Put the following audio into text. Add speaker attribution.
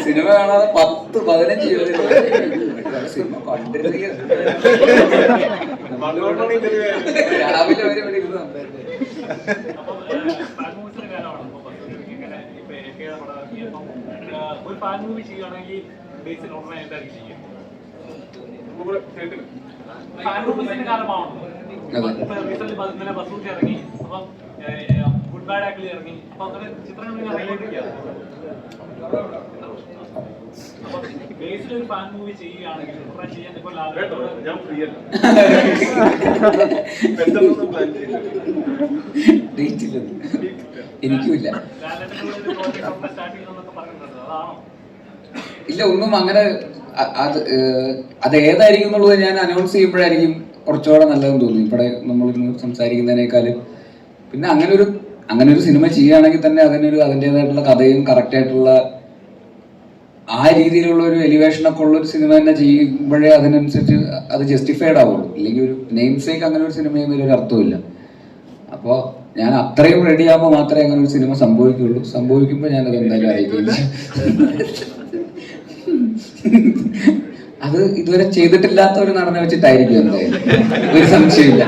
Speaker 1: Cinema കാണാതെ 10-15 cinema കണ്ടിരുന്നെങ്കിൽ രാവിലെ വരെ ഇവിടെ ഇരുന്ന്
Speaker 2: ഒരു ഫാൻ മൂവി ചെയ്യുകയാണെങ്കിൽ ബേസിൽ ഉടനെ എന്തായിരിക്കും ചെയ്യുക? ഫാൻ മൂവീസിന്റെ കാലമാണല്ലോ. റീസെന്റ് ബസൂട്ടി ഇറങ്ങി, അപ്പം ഗുഡ് ബാഡ് ആക്കിൾ ഇറങ്ങി, അപ്പൊ അങ്ങനെ ചിത്രങ്ങൾ ബേസിൽ ഒരു ഫാൻ മൂവി ചെയ്യുകയാണെങ്കിൽ ഉടനെ ചെയ്യാൻ ഇപ്പൊ
Speaker 1: എനിക്കുമില്ല. ഇല്ല, ഒന്നും അങ്ങനെ അത് ഏതായിരിക്കും എന്നുള്ളത് ഞാൻ അനൗൺസ് ചെയ്യുമ്പോഴായിരിക്കും കുറച്ചുകൂടെ നല്ലതെന്ന് തോന്നി. ഇവിടെ നമ്മളിന്ന് സംസാരിക്കുന്നതിനേക്കാളും. പിന്നെ അങ്ങനെ ഒരു സിനിമ ചെയ്യുകയാണെങ്കിൽ തന്നെ അതിൻ്റെതായിട്ടുള്ള കഥയും കറക്റ്റായിട്ടുള്ള ആ രീതിയിലുള്ള ഒരു എലിവേഷനൊക്കെ ഉള്ള ഒരു സിനിമ തന്നെ ചെയ്യുമ്പോഴേ അതിനനുസരിച്ച് അത് ജസ്റ്റിഫൈഡ് ആവുള്ളൂ. ഇല്ലെങ്കിൽ ഒരു നെയിം സേക്ക് അങ്ങനെ ഒരു സിനിമ ചെയ്യുന്നതിൽ ഒരു അർത്ഥമില്ല. അപ്പോൾ ഞാൻ അത്രയും റെഡി ആകുമ്പോൾ മാത്രമേ അങ്ങനെ ഒരു സിനിമ സംഭവിക്കുള്ളൂ. സംഭവിക്കുമ്പോൾ ഞാനത് എന്തായാലും അറിയിക്കില്ല. അത് ഇതുവരെ ചെയ്തിട്ടില്ലാത്ത ഒരു നടനെ വെച്ചിട്ടായിരിക്കും എന്തായാലും, ഒരു സംശയമില്ല.